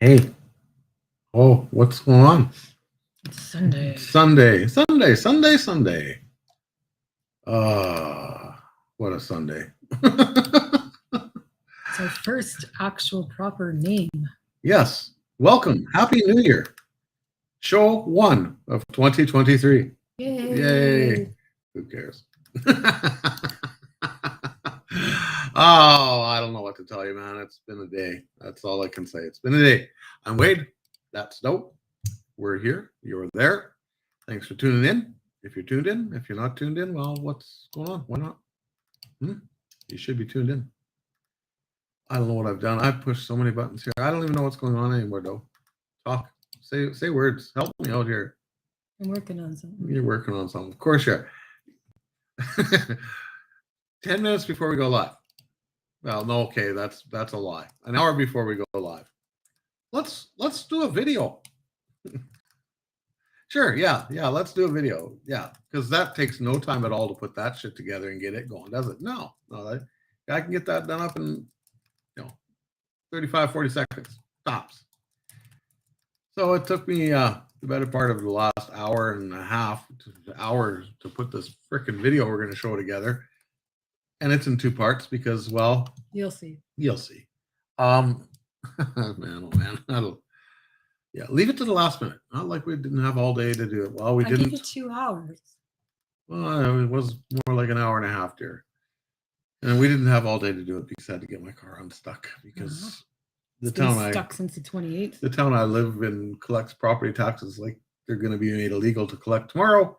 Hey, oh, what's going on? It's Sunday. Sunday. What a Sunday. It's our first actual proper name. Yes, welcome. Happy New Year. Show 1 of 2023. Yay. Who cares? Oh, I don't know what to tell you, man. It's been a day. That's all I can say. It's been a day. I'm Wade. That's Dope. We're here. You're there. Thanks for tuning in. If you're tuned in, if you're not tuned in, well, what's going on? Why not? You should be tuned in. I don't know what I've done. I've pushed so many buttons here. I don't even know what's going on anymore, though. Talk. Say words. Help me out here. I'm working on something. You're working on something. Of course you are. 10 minutes before we go live. Well, no, okay, that's a lie. An hour before we go live. Let's do a video. Sure, yeah, let's do a video. Yeah, because that takes no time at all to put that shit together and get it going, does it? No, I can get that done up in 35, 40 seconds, tops. So it took me the better part of the last hour and a half to put this freaking video we're going to show together. And it's in 2 parts because, well... You'll see. Man, oh man. Yeah, leave it to the last minute. Not like we didn't have all day to do it. Well, we didn't. I gave it 2 hours. Well, it was more like an hour and a half, dear. And we didn't have all day to do it because I had to get my car unstuck because It's been stuck since the 28th. The town I live in collects property taxes like they're going to be made illegal to collect tomorrow.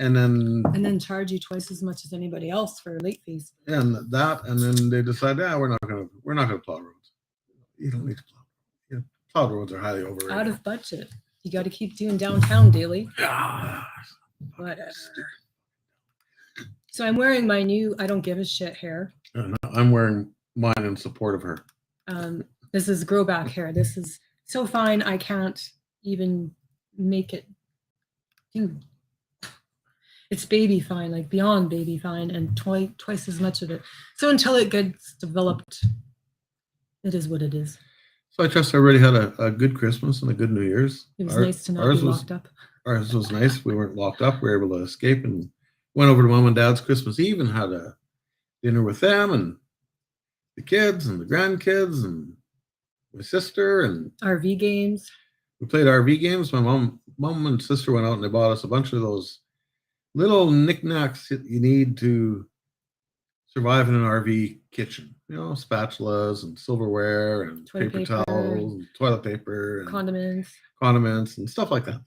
And then charge you twice as much as anybody else for late fees. And then they decide, we're not gonna plow roads. You don't need to plow. Plowed roads are highly overrated. Out of budget. You got to keep doing downtown daily. Whatever. So I'm wearing my new I don't give a shit hair. I'm wearing mine in support of her. This is grow back hair. This is so fine I can't even make it. Dude. It's baby fine, like beyond baby fine, and twice as much of it. So until it gets developed, it is what it is. So I trust everybody had a good Christmas and a good New Year's. It was nice to not be locked up. Ours was nice. We weren't locked up. We were able to escape and went over to Mom and Dad's Christmas Eve and had a dinner with them and the kids and the grandkids and my sister and RV games. We played RV games. My mom and sister went out and they bought us a bunch of those little knickknacks that you need to survive in an RV kitchen. Spatulas and silverware and paper towels and toilet paper and condiments and stuff like that.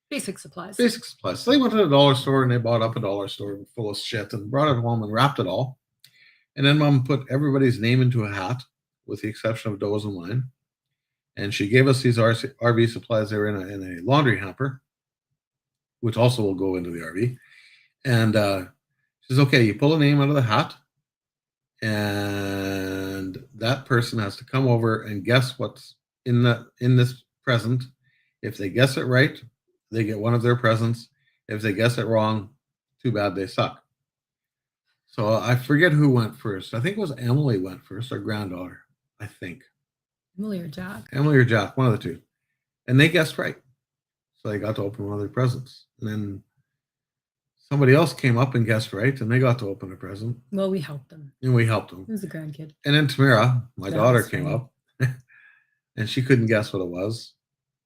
Basic supplies. So they went to the dollar store and they bought up a dollar store full of shit and brought it home and wrapped it all. And then Mom put everybody's name into a hat, with the exception of Doe's and mine. And she gave us these RV supplies. They were in a laundry hamper, which also will go into the RV. And she says, okay, you pull a name out of the hat, and that person has to come over and guess what's in this present. If they guess it right, they get one of their presents. If they guess it wrong, too bad, they suck. So I forget who went first. I think it was Emily went first, our granddaughter, I think. Emily or Jack, one of the two. And they guessed right. So they got to open one of their presents. And then somebody else came up and guessed right, and they got to open a present. Well, we helped them. It was a grandkid. And then Tamara, my daughter, came up, and she couldn't guess what it was.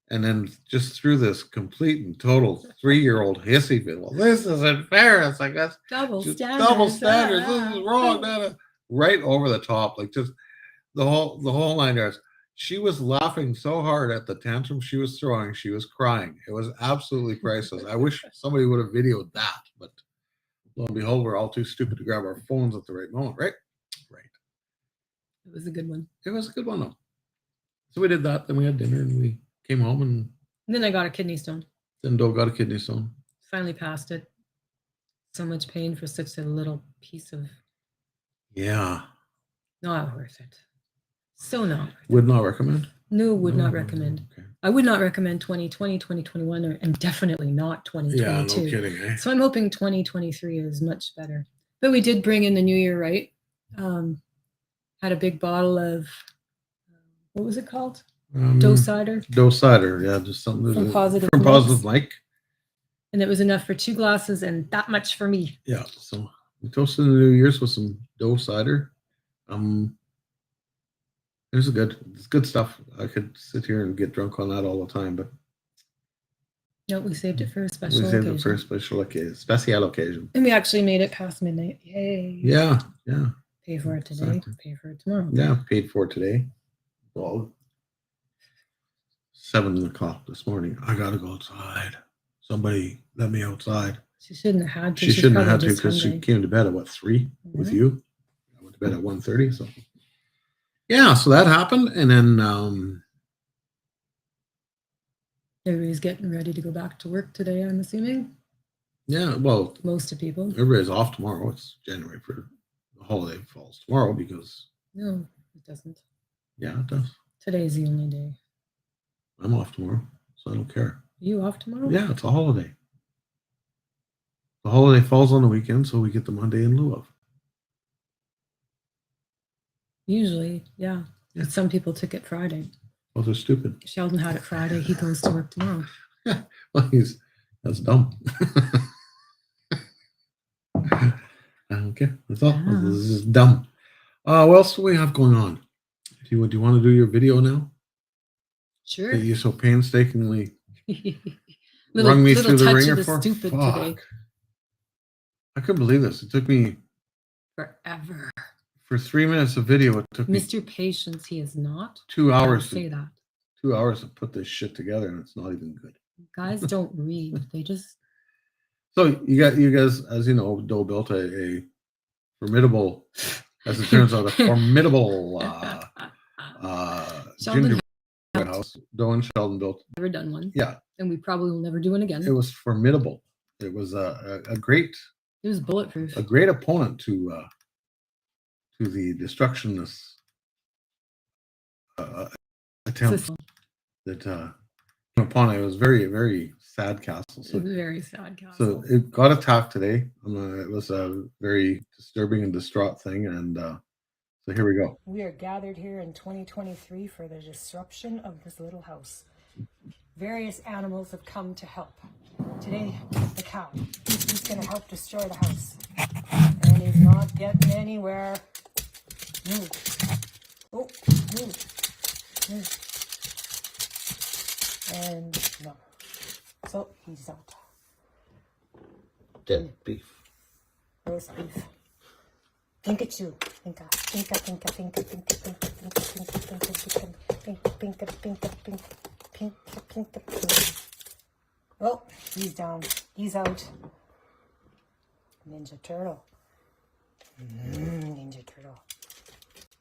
And then just threw this complete and total 3-year-old hissy fit. Well, this isn't fair. It's like that's double standards. This is wrong. Right over the top, like just the whole 9 yards. She was laughing so hard at the tantrum she was throwing. She was crying. It was absolutely priceless. I wish somebody would have videoed that, but lo and behold, we're all too stupid to grab our phones at the right moment, right? Right. It was a good one. It was a good one, though. So we did that. Then we had dinner, and we came home, and then I got a kidney stone. Then Doe got a kidney stone. Finally passed it. So much pain for such a little piece of. Yeah. Not worth it. So not. Would not recommend? No, would not recommend. Okay. I would not recommend 2020, 2021, and definitely not 2022. Yeah, no kidding, eh? So I'm hoping 2023 is much better. But we did bring in the new year, right? Had a big bottle of, what was it called? Doe cider, Doe cider, yeah, just something From Positive from Mike's. Positive Mike. and it was enough for 2 glasses and that much for me. Yeah, so we toasted the New Year's with some Doe cider. It's good stuff. I could sit here and get drunk on that all the time, but No, we saved it for a we special saved occasion. it for a special occasion. And we actually made it past midnight. Yay. Yeah. Pay for it today, Exactly. pay for it tomorrow. Yeah, paid for it today. Well, 7 o'clock this morning. I gotta go outside. Somebody let me outside. She shouldn't have had to. She She's shouldn't have had probably to just because she hungry. came to bed at what, 3 with Mhm. you? I went to bed at 1:30. So yeah, so that happened, and then Everybody's getting ready to go back to work today, I'm assuming. yeah, well, Most of people. everybody's off tomorrow. It's January for the holiday falls tomorrow because No, it doesn't. yeah, it does. Today's the only day. I'm off tomorrow, so I don't care. Are you off tomorrow? Yeah, it's a holiday. The holiday falls on the weekend, so we get the Monday in lieu of. Usually, yeah. Yeah. But some people took it Friday. Well, they're stupid. Sheldon had it Friday. He goes to work tomorrow. Well, that's dumb. Okay, that's all. Yeah. This is dumb. What else do we have going on? Do you want to do your video now? Sure. That you so painstakingly little rung me little through the touch ringer of the for? stupid Fuck. today. I couldn't believe this. It took me Forever. for 3 minutes of video. It took me Mr. Patience, he is not. 2 I'll hours. say that. 2 hours to put this shit together, and it's not even good. Guys don't read. They just So you guys, as you know, Doe built a formidable, as it turns out, a formidable Sheldon gingerbread house. Doe and Sheldon built. never done one. Yeah, And we probably will never do one again. it was formidable. It was a great bulletproof. opponent to the destructionist attempt System. that came upon it. It was very, very sad castle. It So was a very sad So castle. it got attacked today. It was a very disturbing and distraught thing, and so here we go. We are gathered here in 2023 for the disruption of this little house. Various animals have come to help. Today, the cow. He's going to help destroy the house. And he's not getting anywhere. Move. Oh, move. Move. And no. So he's out. Dead beef. Roast beef. Pikachu. Pinka. Oh, he's down. He's out. Ninja Turtle. Ninja Turtle.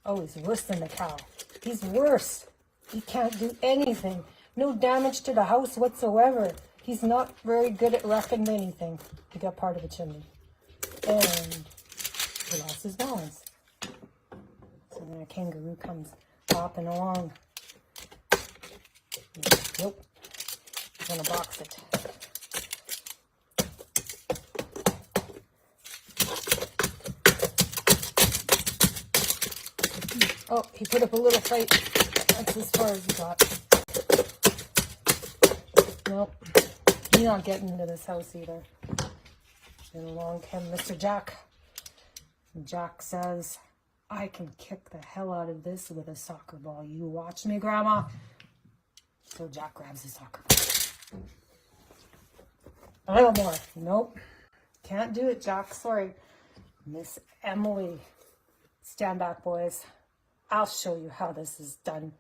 Oh, he's worse than the cow. He's worse. He can't do anything. No damage to the house whatsoever. He's not very good at wrecking anything. He got part of the chimney. And he lost his balance. So then a kangaroo comes hopping along. Nope. He's gonna box it. Oh, he put up a little fight. That's as far as he got. Nope. He's not getting into this house either. Then along came Mr. Jack. Jack says, I can kick the hell out of this with a soccer ball. You watch me, Grandma. So Jack grabs his soccer ball. A little more. Nope. Can't do it, Jack. Sorry. Miss Emily. Stand back, boys. I'll show you how this is done.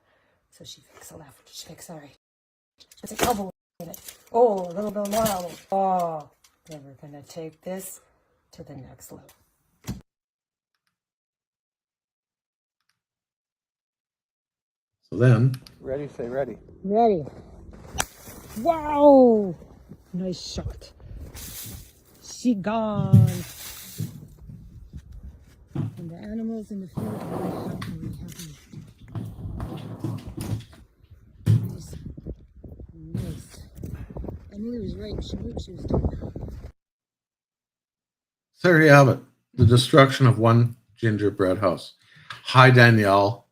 So she picks a left. She picks a right. Puts an elbow in it. Oh, a little bit more elbow. Oh, then we're going to take this to the next level. So then, Ready, say ready. Ready. Wow! Nice shot. She gone. And the animals in the field are happy. Nice. Emily was right. She knew what she was doing. so there you have it. The destruction of one gingerbread house. Hi, Danielle.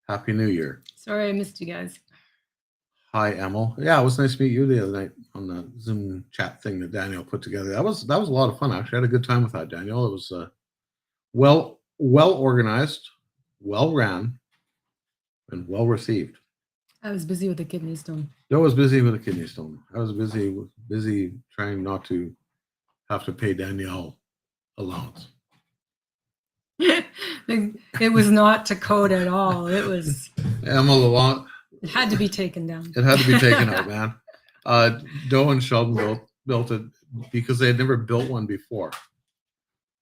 Happy New Year. Sorry I missed you guys. Hi, Emil. Yeah, it was nice to meet you the other night on the Zoom chat thing that Daniel put together. That was a lot of fun. Actually, I had a good time with that, Daniel. It was well organized, well ran, and well received. I was busy with the kidney stone. Joe was busy with a kidney stone. I was busy trying not to have to pay Danielle allowance. It was not to code at all. Emil allowance. It had to be taken down. It had to be taken out, man. Joe and Sheldon built it because they had never built one before.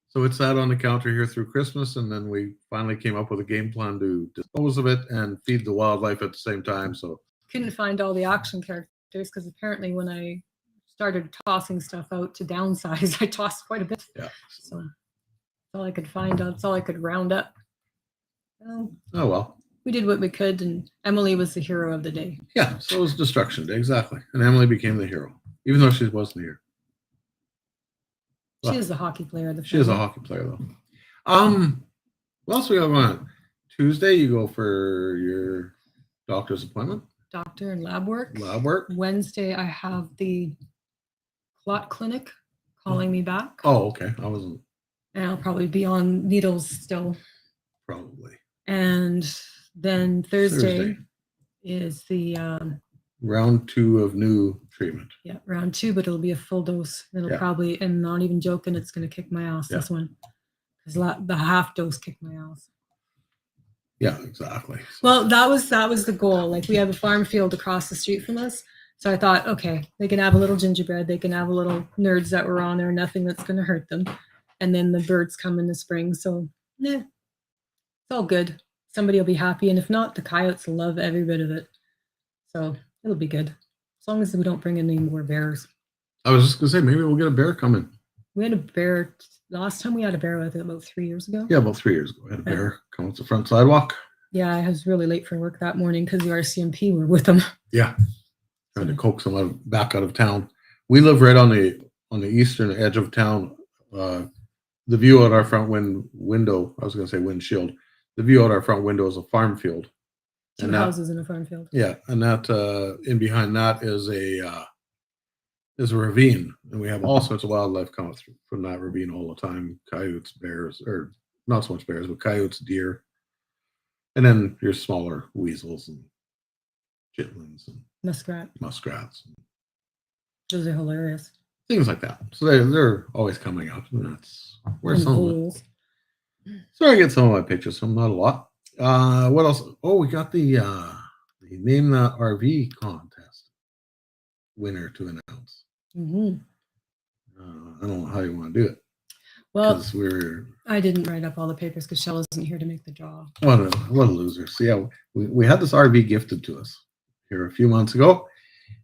So it sat on the counter here through Christmas, and then we finally came up with a game plan to dispose of it and feed the wildlife at the same time. So Couldn't find all the action characters because apparently when I started tossing stuff out to downsize, I tossed quite a bit. yeah. So that's all I could find. That's all I could round up. Oh well. We did what we could, and Emily was the hero of the day. Yeah, so it was Destruction Day, exactly. And Emily became the hero, even though she wasn't here. She is a hockey player. She is a hockey player, though. What else we got going on? Tuesday, you go for your doctor's appointment. Doctor and lab work. Lab work. Wednesday, I have the clot clinic calling me back. Oh, okay. I wasn't. And I'll probably be on needles still. Probably. And then Thursday is the round 2 of new treatment. Yeah, round 2, but it'll be a full dose. It'll probably, and not even joking, it's going to kick my ass, this one. Because the half dose kicked my ass. Yeah, exactly. Well, that was the goal. Like, we have a farm field across the street from us. So I thought, okay, they can have a little gingerbread. They can have a little nerds that were on there, nothing that's going to hurt them. And then the birds come in the spring. So, it's all good. Somebody will be happy. And if not, the coyotes love every bit of it. So it'll be good. As long as we don't bring in any more bears. I was just going to say, maybe we'll get a bear coming. We had a bear. Last time we had a bear, I think about 3 years ago. Yeah, about 3 years ago. We had a bear come up the front sidewalk. Yeah, I was really late for work that morning because the RCMP were with them. Yeah. Trying to coax them back out of town. We live right on the eastern edge of town. The view out our front window, I was going to say windshield. The view out our front window is a farm field. Two houses in a farm field. Yeah, and that in behind that is a ravine, and we have all sorts of wildlife coming through from that ravine all the time. Coyotes, bears, or not so much bears, but coyotes, deer, and then your smaller weasels and chitlins and muskrats. Those are hilarious. Things like that. So they're always coming out, and that's where some of it. So I get some of my pictures from, not a lot. What else? Oh, we got the Name That RV contest winner to announce. Mm-hmm. I don't know how you want to do it. Well, I didn't write up all the papers because Shell isn't here to make the draw. What a loser. So yeah, we had this RV gifted to us here a few months ago,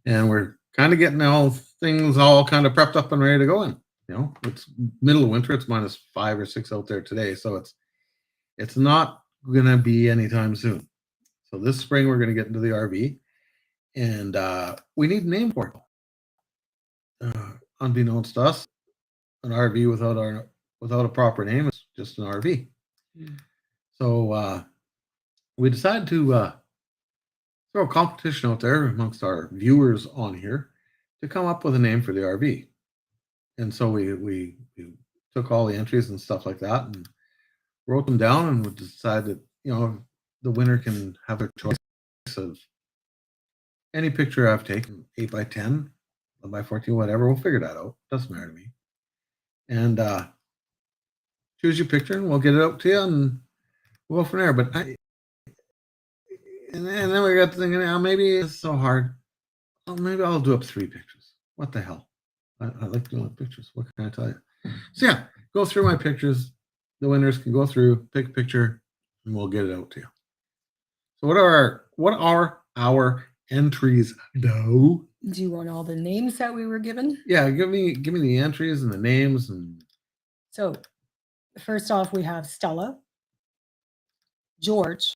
and we're kind of getting all things all kind of prepped up and ready to go in. You know, it's middle of winter. It's -5 or 6 out there today, so it's not gonna be anytime soon. So this spring we're gonna get into the RV, and we need a name for it. Unbeknownst to us, an RV without a proper name is just an RV. Mm. So we decided to throw a competition out there amongst our viewers on here to come up with a name for the RV. And so we took all the entries and stuff like that and wrote them down, and we decided that, the winner can have their choice of any picture I've taken, 8x10, 1x14, whatever. We'll figure that out. Doesn't matter to me. And choose your picture, and we'll get it out to you, and we'll go from there. But and then we got thinking, maybe it's so hard. Oh, maybe I'll do up 3 pictures. What the hell? I like doing pictures. What can I tell you? So yeah, go through my pictures. The winners can go through, pick a picture, and we'll get it out to you. So what are our entries, though? Do you want all the names that we were given? Yeah, give me the entries and the names. And so first off, we have Stella, George,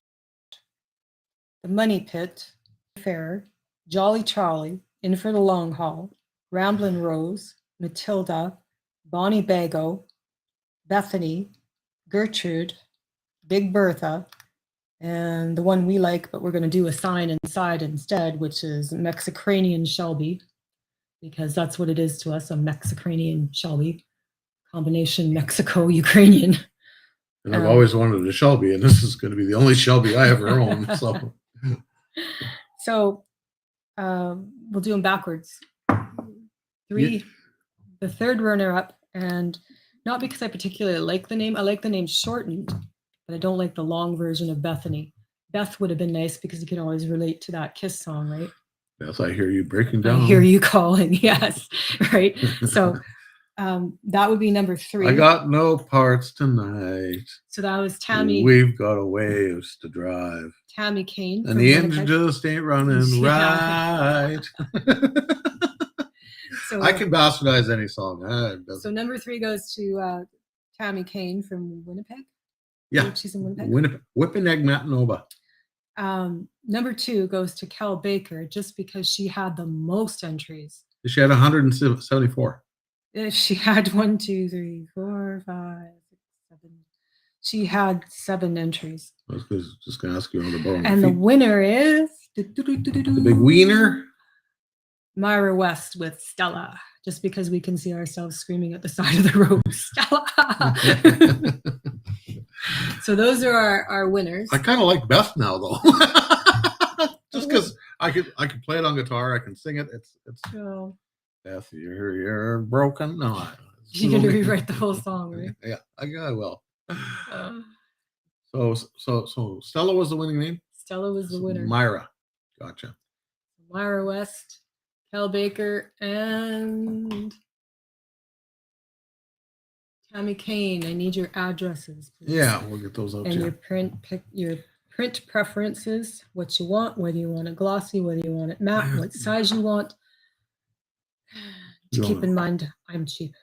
the Money Pit, Fair, Jolly Charlie, In for the Long Haul, Ramblin' Rose, Matilda, Bonnie Bago, Bethany, Gertrude, Big Bertha, And the one we like, but we're going to do a sign inside instead, which is Mexicranian Shelby, because that's what it is to us, a Mexicranian Shelby, combination Mexico-Ukrainian. And I've always wanted a Shelby, and this is going to be the only Shelby I ever own. So, So we'll do them backwards. Three, the third runner-up, and not because I particularly like the name. I like the name shortened, but I don't like the long version of Bethany. Beth would have been nice because you can always relate to that Kiss song, right? yes, I hear you breaking down. I hear you calling. Yes, right. So that would be number 3. I got no parts tonight. So that was Tammy. We've got a ways to drive. Tammy Kane. And the engine just ain't running right. So, I can bastardize any song. So number 3 goes to Tammy Kane from Winnipeg. Yeah. She's in Winnipeg. Winnipeg, Manitoba. Number 2 goes to Kel Baker, just because she had the most entries. She had 174. She had 1, 2, 3, 4, 5, 6, 7. She had 7 entries. I was just going to ask you on the bottom. And the winner is the big wiener. Myra West with Stella, just because we can see ourselves screaming at the side of the road, Stella. So those are our winners. I kind of like Beth now, though. Just because I could play it on guitar, I can sing it. It's so, Beth, you're broken. No, you're gonna rewrite the whole song, right? Yeah, I will. So Stella was the winning name. Stella was the winner. Myra, gotcha. Myra West, Kel Baker, and Tammy Kane. I need your addresses, please. Yeah, we'll get those out. And your print preferences, what you want, whether you want it glossy, whether you want it matte, what size you want. Keep in mind, I'm cheap.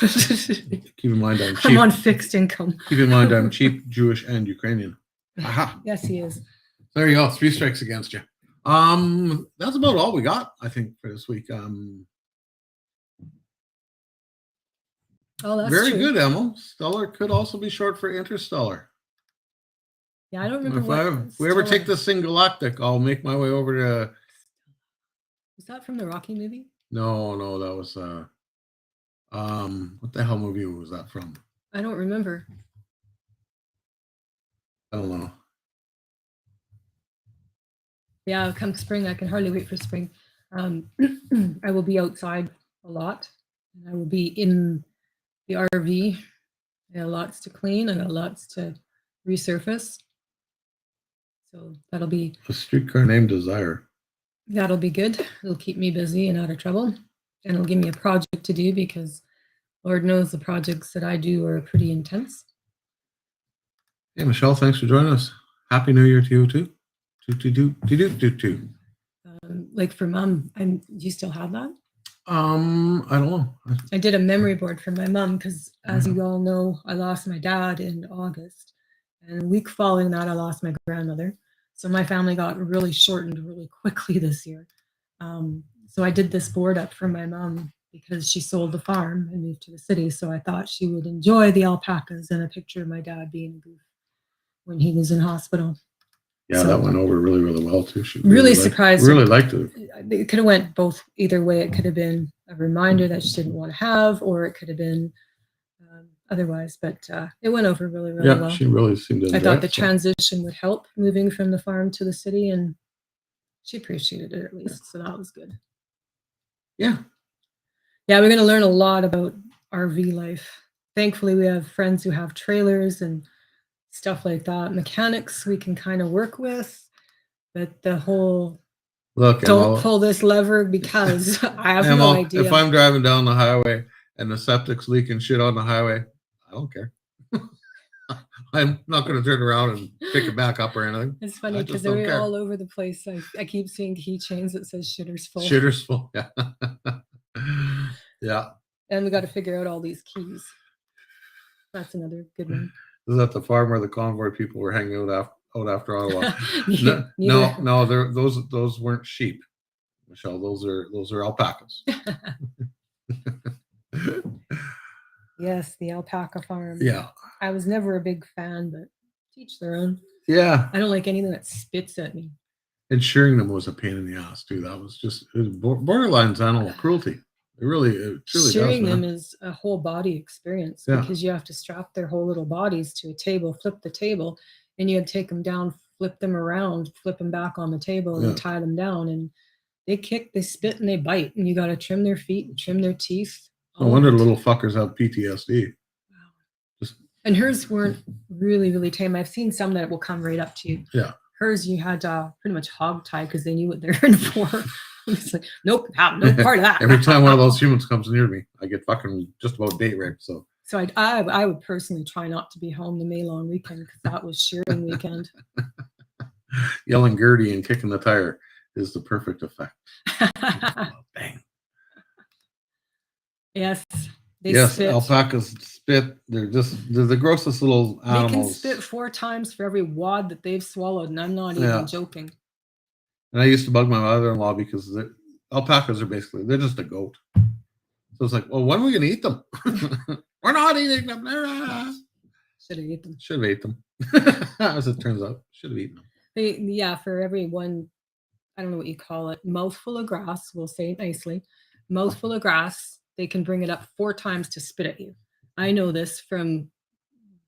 Keep in mind, I'm cheap. I'm on fixed income. Keep in mind, I'm cheap, Jewish, and Ukrainian. Aha. Yes, he is. There you go. 3 strikes against you. That's about all we got, I think, for this week. Oh, that's very true. good, Emil. Stellar could also be short for interstellar. Yeah, I don't remember. If we ever take this thing galactic, I'll make my way over to. Was that from the Rocky movie? No, that was what the hell movie was that from? I don't remember. I don't know. Yeah, come spring, I can hardly wait for spring. I will be outside a lot, and I will be in the RV. I got lots to clean. I got lots to resurface. So that'll be A streetcar named Desire. That'll be good. It'll keep me busy and out of trouble. And it'll give me a project to do, because Lord knows the projects that I do are pretty intense. Hey, Michelle, thanks for joining us. Happy New Year to you, too. Like for Mom, do you still have that? I don't know. I did a memory board for my mom because, as you all know, I lost my dad in August. And a week following that, I lost my grandmother. So my family got really shortened really quickly this year. So I did this board up for my mom because she sold the farm and moved to the city. So I thought she would enjoy the alpacas and a picture of my dad being a goof when he was in hospital. Yeah, so that went over really, really well too. She really surprised. Really liked it. It could have went both either way. It could have been a reminder that she didn't want to have, or it could have been otherwise. But it went over really, really well. Yeah, she really seemed to enjoy I thought the it, transition would help moving from the farm to the city, and she appreciated it at least. So that was good. Yeah. Yeah, we're going to learn a lot about RV life. Thankfully, we have friends who have trailers and stuff like that. Mechanics we can kind of work with, but the whole don't pull this lever because I have no idea. If I'm driving down the highway and the septic's leaking shit on the highway, I don't care. I'm not going to turn around and pick it back up or anything. It's funny because they're all over the place. I keep seeing keychains that says "Shitter's full." Shitter's full. Yeah. Yeah. And we got to figure out all these keys. That's another good one. Is that the farm where the convoy people were hanging out after Ottawa? No, those weren't sheep, Michelle. Those are alpacas. Yes, the alpaca farm. Yeah. I was never a big fan, but teach their own. Yeah. I don't like anything that spits at me. And shearing them was a pain in the ass too. That was just it was borderline animal cruelty. It truly Shearing does, them man. is a whole body experience Yeah. because you have to strap their whole little bodies to a table, flip the table, and you have to take them down, flip them around, flip them back on the table, Yeah. and tie them down. And they kick, they spit, and they bite. And you got to trim their feet and trim their teeth. No all wonder of it. little fuckers have PTSD. Just And hers weren't really, really tame. I've seen some that will come right up to you. yeah. Hers, you had pretty much hog tie because they knew what they're in for. It's like, nope, no part of that. Every time one of those humans comes near me, I get fucking just about date raped. So I would personally try not to be home the May long weekend because that was shearing weekend. yelling Gertie and kicking the tire is the perfect effect. Bang. Yes. Yes, spit. alpacas spit. They're the grossest little animals. They can spit 4 times for every wad that they've swallowed, and I'm not even joking. And I used to bug my mother-in-law because alpacas are they're just a goat. So it's like, well, when are we going to eat them? We're not eating them. Should have ate them. Should have ate them. As it turns out, should have eaten them. Yeah, for every one, I don't know what you call it, mouthful of grass, we'll say it nicely, mouthful of grass, they can bring it up 4 times to spit at you. I know this from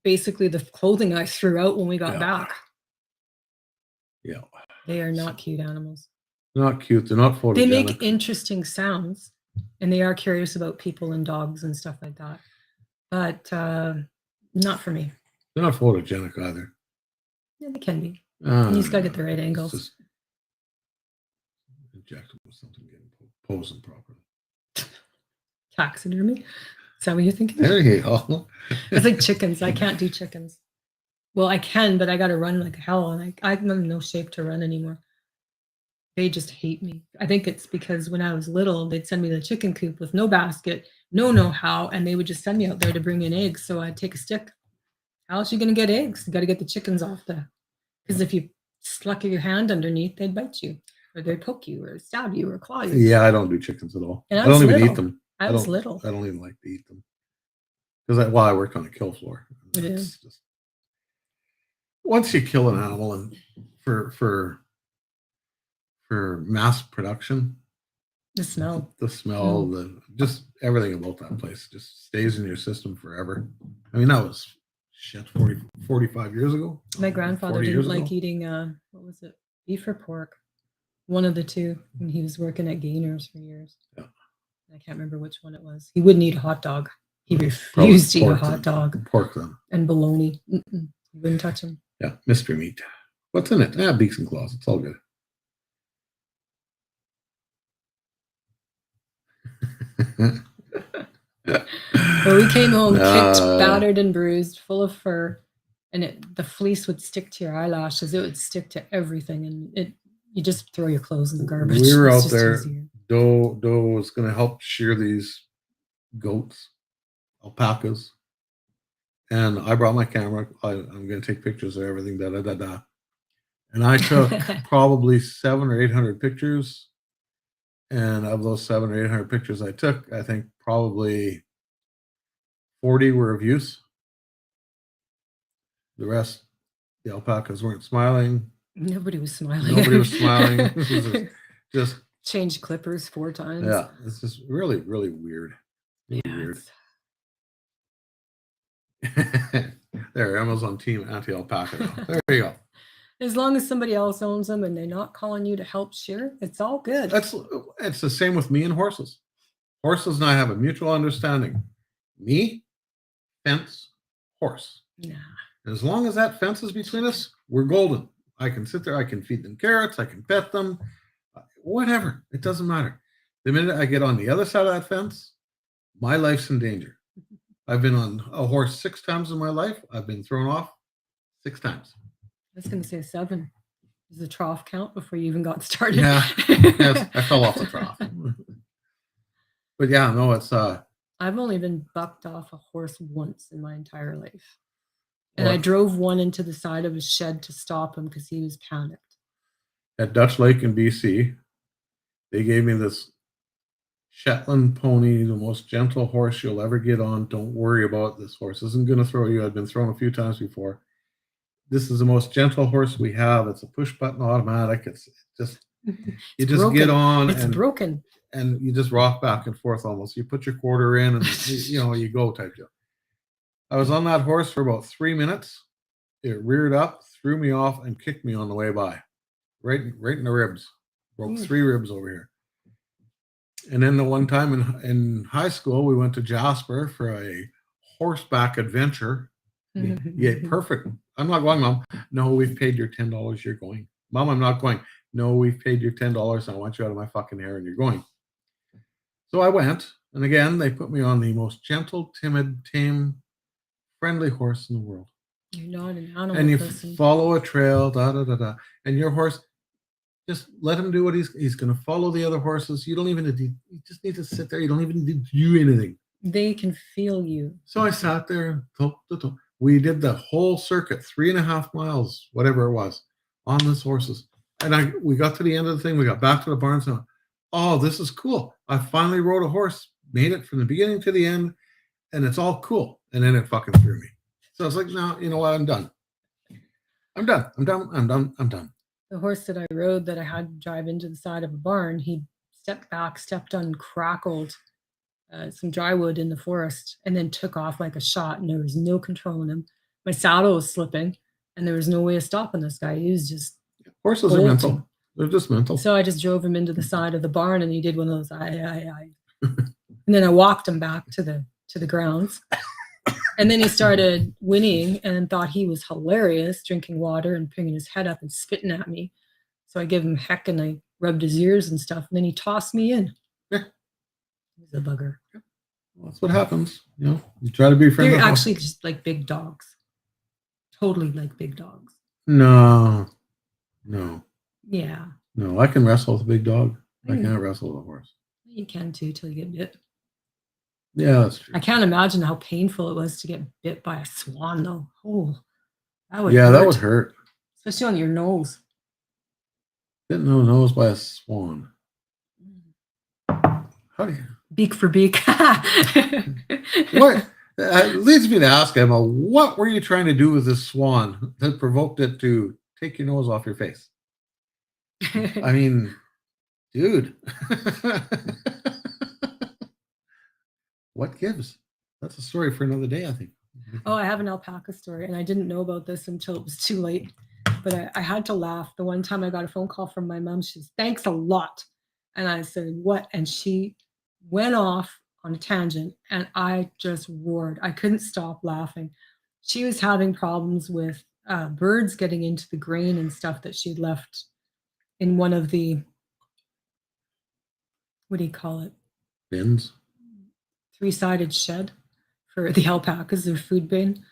basically the clothing I threw out when we got back. Yeah. They are not cute animals. They're not cute. They're not photogenic. They make interesting sounds, and they are curious about people and dogs and stuff like that. But not for me. They're not photogenic either. Yeah, they can be. You just got to get the right angles. Just inject them with something, getting posing properly. Taxidermy? Is that what you're thinking? There you go. It's like chickens. I can't do chickens. Well, I can, but I got to run like hell, and I'm in no shape to run anymore. They just hate me. I think it's because when I was little, they'd send me to the chicken coop with no basket, no know-how, and they would just send me out there to bring in eggs. So I'd take a stick. How else are you going to get eggs? You got to get the chickens off because if you stuck your hand underneath, they'd bite you, or they'd poke you, or stab you, or claw you. Yeah, I don't do chickens at all. And I don't even eat them. I was little. I don't even like to eat them because I worked on a kill floor. Just, once you kill an animal and for mass production, the smell, just everything about that place just stays in your system forever. I mean, that was 45 years ago. My grandfather didn't like eating what was it, beef or pork, one of the two, when he was working at Gainers for years. Yeah. I can't remember which one it was. He wouldn't eat a hot dog. He refused to eat a hot dog. Pork then. And bologna. He wouldn't touch them. Yeah, mystery meat. What's in it? Beaks and claws. It's all good. Well, we came home kicked, battered, and bruised, full of fur, and the fleece would stick to your eyelashes. It would stick to everything, and you just throw your clothes in the garbage. We were out there. Doe was going to help shear these goats, alpacas, and I brought my camera. I'm going to take pictures of everything. And I took probably 700 or 800 pictures. And of those 700 or 800 pictures I took, I think probably 40 were of use. The rest, the alpacas weren't smiling. Nobody was smiling. Just changed clippers 4 times. Yeah, it's just really, really weird. Weird. There, Amazon team anti-alpaca. There you go. As long as somebody else owns them and they're not calling you to help shear, it's all good. It's the same with me and horses. Horses and I have a mutual understanding. Me, fence, horse. Yeah. And as long as that fence is between us, we're golden. I can sit there, I can feed them carrots, I can pet them, whatever. It doesn't matter. The minute I get on the other side of that fence, my life's in danger. I've been on a horse 6 times in my life. I've been thrown off 6 times. I was going to say 7. Is the trough count before you even got started? Yeah. Yes, I fell off the trough. But yeah, no, it's I've only been bucked off a horse once in my entire life. And I drove one into the side of a shed to stop him because he was panicked. At Dutch Lake in BC, they gave me this Shetland pony, the most gentle horse you'll ever get on. Don't worry about it. This horse isn't going to throw you. I've been thrown a few times before. this is the most gentle horse we have. It's a push button automatic. It's just you It's just get broken. on It's broken. and you just rock back and forth almost. You put your quarter in and you go type deal. I was on that horse for about 3 minutes. It reared up, threw me off, and kicked me on the way by, right in the ribs. Broke 3 ribs over here. And then the one time in high school, we went to Jasper for a horseback adventure. Yeah, perfect. I'm not going, Mom. No, we've paid your $10. You're going. Mom, I'm not going. No, we've paid your $10. I want you out of my fucking hair, and you're going. So I went, and again, they put me on the most gentle, timid, tame, friendly horse in the world. You're not an animal And you person. follow a trail, da da da da, and your horse, just let him do what he's going to follow the other horses. You don't even need, you just need to sit there. You don't even need to do anything. They can feel you. So I sat there. We did the whole circuit, 3.5 miles, whatever it was, on this horses. And we got to the end of the thing. We got back to the barns. And oh, this is cool. I finally rode a horse, made it from the beginning to the end, and it's all cool. And then it fucking threw me. So I was like, no, you know what? I'm done. I'm done. The horse that I rode that I had to drive into the side of a barn, he stepped back, stepped on crackled some dry wood in the forest, and then took off like a shot, and there was no controlling him. My saddle was slipping, and there was no way of stopping this guy. He was just horses are mental. They're just mental. So I just drove him into the side of the barn, and he did one of those I. And then I walked him back to the grounds. And then he started whinnying and thought he was hilarious, drinking water and putting his head up and spitting at me. So I gave him heck and I rubbed his ears and stuff. And then he tossed me in. Yeah. He was a bugger. Well, that's what happens. You try to be friendly. They're actually just like big dogs. Totally like big dogs. No. Yeah. No, I can wrestle with a big dog. I can't wrestle with a horse. You can too till you get bit. Yeah, that's true. I can't imagine how painful it was to get bit by a swan, though. Oh, that would hurt. That would hurt. Especially on your nose. Getting on the nose by a swan. How do you? Beak for beak. What? It leads me to ask Emma, what were you trying to do with this swan that provoked it to take your nose off your face? I mean, dude. What gives? That's a story for another day, I think. Oh, I have an alpaca story, and I didn't know about this until it was too late. But I had to laugh. The one time I got a phone call from my mom, she says, "Thanks a lot." And I said, "What?" And she went off on a tangent, and I just roared. I couldn't stop laughing. She was having problems with birds getting into the grain and stuff that she'd left in one of the, what do you call it? Bins. 3-sided shed for the alpacas, their food bin.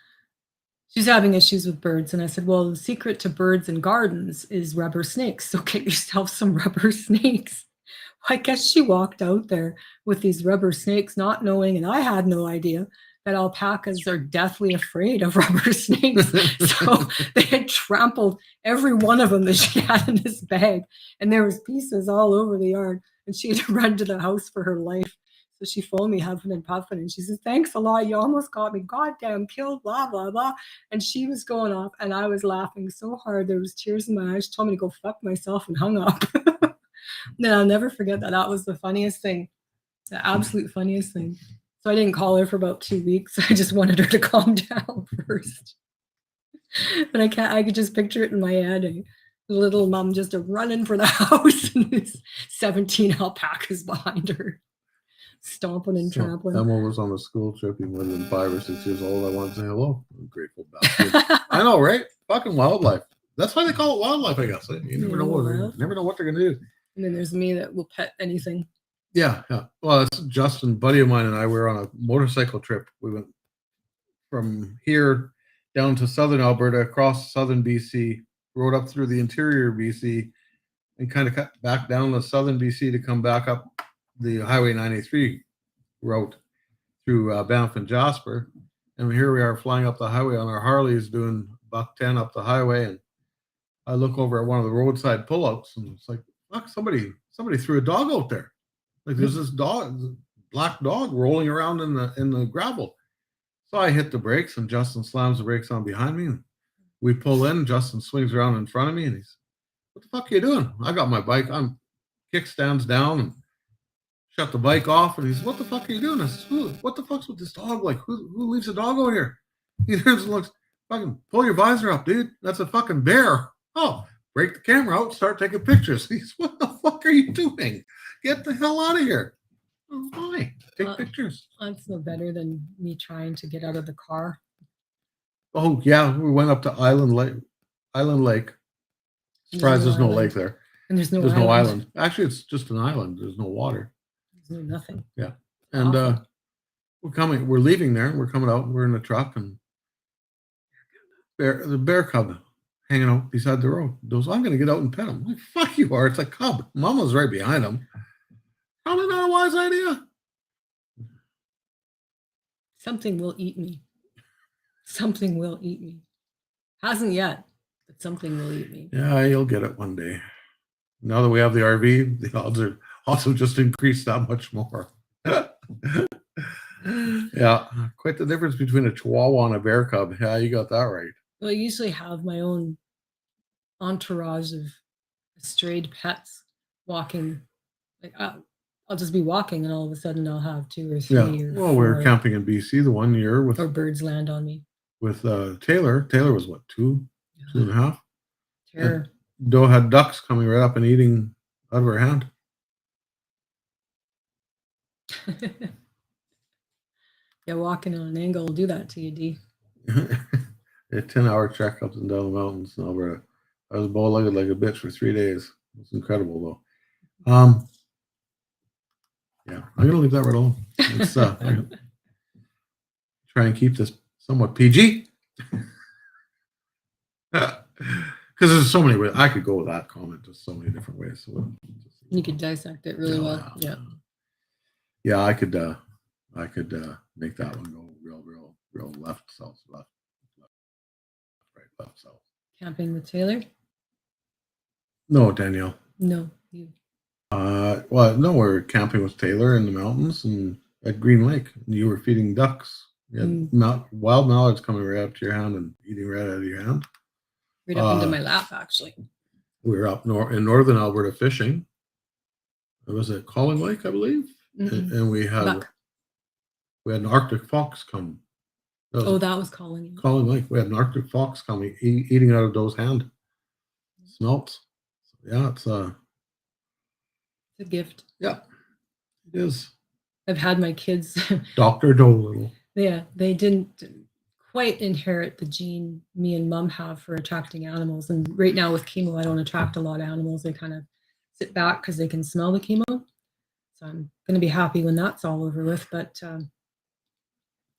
She's having issues with birds. And I said, well, the secret to birds and gardens is rubber snakes. So get yourself some rubber snakes. I guess she walked out there with these rubber snakes, not knowing, and I had no idea, that alpacas are deathly afraid of rubber snakes. So they had trampled every one of them that she had in this bag. And there was pieces all over the yard. And she had to run to the house for her life. So she phoned me huffing and puffing, and she says, "Thanks a lot. You almost got me goddamn killed, blah, blah, blah." And she was going off, and I was laughing so hard. There was tears in my eyes. She told me to go fuck myself and hung up. Then I'll never forget that. That was the funniest thing, the absolute funniest thing. So I didn't call her for about 2 weeks. I just wanted her to calm down first. But I could just picture it in my head. The little mom just running for the house, and there's 17 alpacas behind her. Stomping and trampling. Emma was on a school trip. He was 5 or 6 years old. I wanted to say hello. I'm grateful bastard. I know, right? Fucking wildlife. That's why they call it wildlife, I guess. You never know what they're gonna do. And then there's me that will pet anything. Yeah. Well, it's Justin, buddy of mine, and I were on a motorcycle trip. We went from here down to southern Alberta, across southern BC, rode up through the interior BC, and kind of cut back down to southern BC to come back up the Highway 93 route through Banff and Jasper. And here we are flying up the highway on our Harleys doing $110 up the highway. And I look over at one of the roadside pullouts, and it's like, fuck, somebody threw a dog out there. Like there's this black dog rolling around in the gravel. So I hit the brakes, and Justin slams the brakes on behind me and we pull in. Justin swings around in front of me, and he's, "What the fuck are you doing?" I got my bike. I'm kickstands down and shut the bike off, and he's, "What the fuck are you doing?" I says, "What the fuck's with this dog? Like, who leaves a dog over here?" He turns and looks. "Fucking pull your visor up, dude. That's a fucking bear." Oh, break the camera out, start taking pictures. He's, "What the fuck are you doing? Get the hell out of here." Oh, why? Take pictures. That's no better than me trying to get out of the car. Oh yeah, we went up to Island Lake. Island Lake. Surprised there's no lake there. And there's no island. Actually, it's just an island. There's no water. There's no nothing. Yeah. And we're leaving there, and we're coming out, and we're in the truck, and the bear cub hanging out beside the road. He goes, "I'm gonna get out and pet him." I'm like, "Fuck you are, it's a cub." Mama's right behind him. Probably not a wise idea. Something will eat me. Something will eat me. Hasn't yet, but something will eat me. Yeah, you'll get it one day. Now that we have the RV, the odds are also just increased that much more. Yeah, quite the difference between a Chihuahua and a bear cub. Yeah, you got that right. Well, I usually have my own entourage of strayed pets walking. Like I'll just be walking, and all of a sudden I'll have 2 or 3. Yeah. Or Well, 4, we were camping in BC the one year with, or birds land on me. With Taylor. Taylor was what, 2.5? Terror. Doe had ducks coming right up and eating out of her hand. Yeah, walking on an angle will do that to you, D. A 10-hour trek up and down the mountains in Alberta. I was bow-legged like a bitch for 3 days. It was incredible, though. Yeah, I'm gonna leave that right alone. It's, try and keep this somewhat PG. Because there's so many ways I could go with that comment, just so many different ways. So you could dissect it really well. Yeah. Yeah, I could make that one go real left, south, left, right, left, south. Camping with Taylor? No, Danielle. No, you. Well, no, we're camping with Taylor in the mountains and at Green Lake. And you were feeding ducks. You had wild mallards coming right up to your hand and eating right out of your hand. Right up into my lap, actually. We were up in northern Alberta fishing. It was at Calling Lake, I believe. Mm-hmm. And we had an Arctic fox come. That was Calling Lake. We had an Arctic fox coming, eating out of Doe's hand. Smelts. So, yeah, it's a gift. Yeah, it is. I've had my kids. Dr. Dolittle. Yeah, they didn't quite inherit the gene me and Mom have for attracting animals. And right now with chemo, I don't attract a lot of animals. They kind of sit back because they can smell the chemo. So I'm going to be happy when that's all over with. But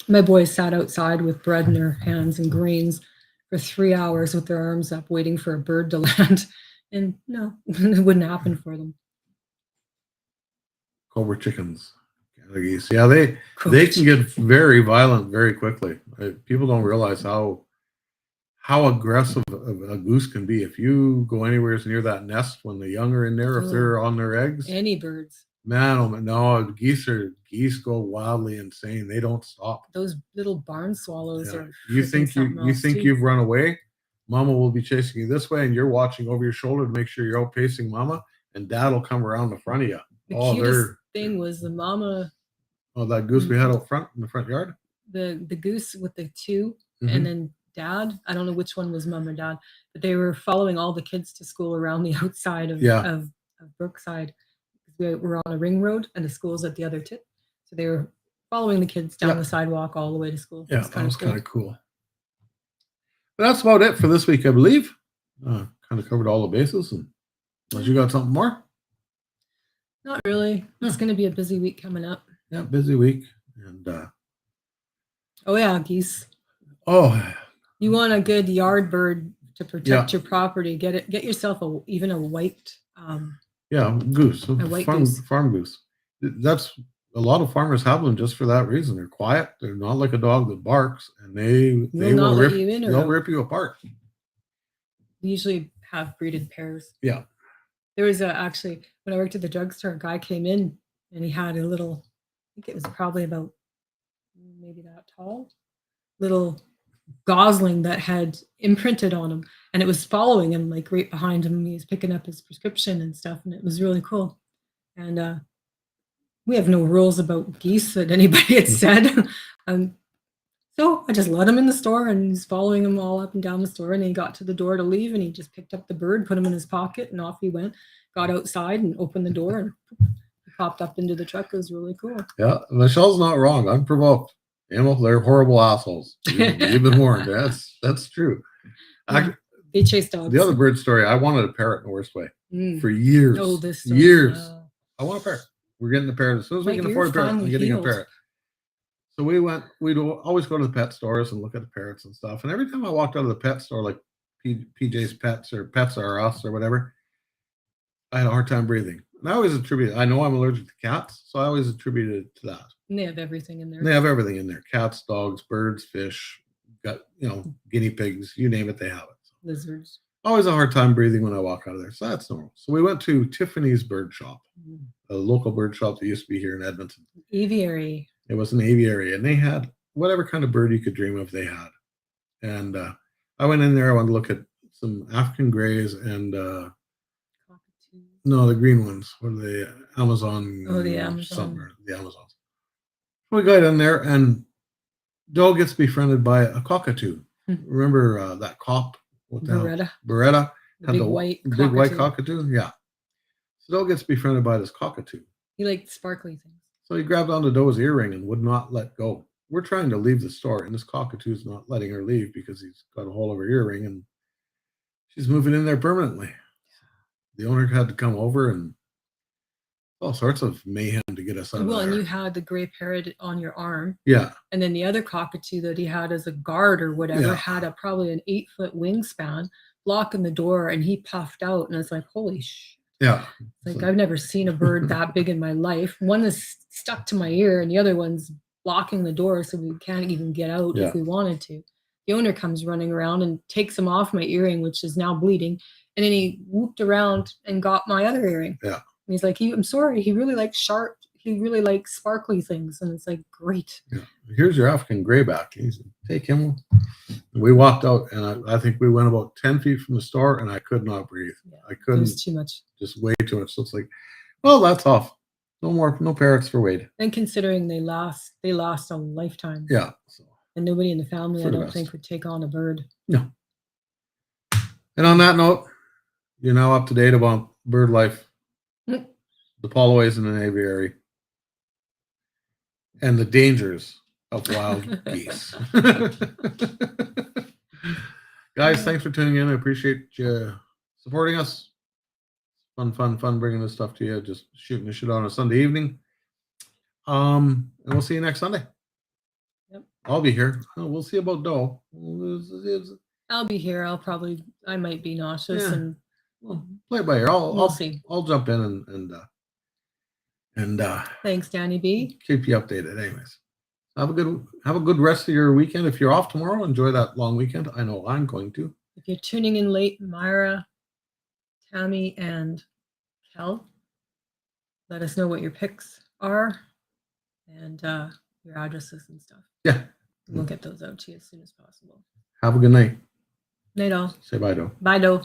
my boys sat outside with bread in their hands and grains for 3 hours with their arms up, waiting for a bird to land. And no, it wouldn't happen for them. Cobra chickens. Yeah, they can get very violent very quickly. People don't realize how aggressive a goose can be. If you go anywhere near that nest when the young are in there, if they're on their eggs. Any birds. Man, oh no, geese go wildly insane. They don't stop. Those little barn swallows are. You think you've run away? Mama will be chasing you this way, and you're watching over your shoulder to make sure you're outpacing Mama, and Dad will come around the front of you. The cutest thing was the mama. Oh, that goose we had out front in the front yard. The goose with the 2, and then Dad. I don't know which one was Mom or Dad, but they were following all the kids to school around the outside of Brookside. We were on a ring road, and the school's at the other tip, so they were following the kids down the sidewalk all the way to school. Yeah, that was kind of cool. But that's about it for this week, I believe. Kind of covered all the bases. And unless you got something more? Not really. It's going to be a busy week coming up. Yeah, busy week. And oh yeah, geese. Oh, you want a good yard bird to protect your property. Get yourself even a white. Goose. A white goose. Farm goose. That's a lot of farmers have them just for that reason. They're quiet. They're not like a dog that barks, and they will rip you apart. We usually have breeded pairs. Yeah. There was actually, when I worked at the drugstore, a guy came in and he had a little, I think it was probably about maybe that tall, little gosling that had imprinted on him, and it was following him like right behind him. He was picking up his prescription and stuff, and it was really cool. And we have no rules about geese that anybody had said. So I just let him in the store, and he's following him all up and down the store. And he got to the door to leave, and he just picked up the bird, put him in his pocket, and off he went. Got outside and opened the door, and he popped up into the truck. It was really cool. Yeah, Michelle's not wrong. I'm provoked. You know, they're horrible assholes. You've been warned. That's true. They chase dogs. The other bird story, I wanted a parrot in the worst way for years. Oh, this story, years. no. I want a parrot. We're getting a parrot as soon as we Mike, can you're afford a parrot. I'm finally getting a healed. parrot. So we'd always go to the pet stores and look at the parrots and stuff. And every time I walked out of the pet store, like PJ's Pets or Pets R Us or whatever, I had a hard time breathing. And I always attribute, I know I'm allergic to cats, so I always attributed it to that. And they have everything in there. They have everything in there: cats, dogs, birds, fish, got, guinea pigs, you name it, they have it. Lizards. Always a hard time breathing when I walk out of there, so that's normal. So we went to Tiffany's Bird Shop, a local bird shop that used to be here in Edmonton. Aviary. It was an aviary, and they had whatever kind of bird you could dream of, they had. And I went in there. I wanted to look at some African grays and no, the green ones. What are they? Amazon. Oh, the Amazon. Somewhere, the Amazons. We got in there, and Doe gets befriended by a cockatoo. Remember that cop? What the hell? Beretta. The had big the white big white cockatoo. Yeah. So Doe gets befriended by this cockatoo. He liked sparkly things. So he grabbed onto Doe's earring and would not let go. We're trying to leave the store, and this cockatoo's not letting her leave because he's got a hold of her earring, and she's moving in there permanently. The owner had to come over, and all sorts of mayhem to get us out of there. Well, and you had the gray parrot on your arm. Yeah. And then the other cockatoo that he had as a guard or whatever Yeah. had probably an 8-foot wingspan blocking the door, and he puffed out, and it's like, holy shit. Yeah. Like, I've never seen a bird that big in my life. One is stuck to my ear, and the other one's blocking the door, so we can't even get out if we wanted to. The owner comes running around and takes him off my earring, which is now bleeding. And then he whooped around and got my other earring. Yeah. And he's like, I'm sorry. He really likes he really likes sparkly things. And it's like, great. Yeah. Here's your African grayback. He said, take him. And we walked out, and I think we went about 10 feet from the store, and I could not breathe. Yeah, I couldn't. It was too much. Just way too much. So it's like, well, that's off. No parrots for Wade. And considering they last a lifetime. Yeah. So, and nobody in the family, for I the don't best. think, would take on a bird. No. And on that note, you're now up to date about bird life, the Polloways in an aviary, and the dangers of wild geese. Guys, thanks for tuning in. I appreciate you supporting us. Fun bringing this stuff to you. Just shooting the shit on a Sunday evening. And we'll see you next Sunday. Yep. I'll be here. Oh, we'll see about Doe. I'll be here. I might be nauseous, and Well, play it by ear. we'll see. I'll jump in and Thanks, Danny B. keep you updated. Anyways, have a good rest of your weekend. If you're off tomorrow, enjoy that long weekend. I know I'm going to. If you're tuning in late, Myra, Tammy, and Kel, let us know what your picks are and your addresses and stuff. Yeah. We'll get those out to you as soon as possible. Have a good night. Night all. Say bye, Doe. Bye, Doe.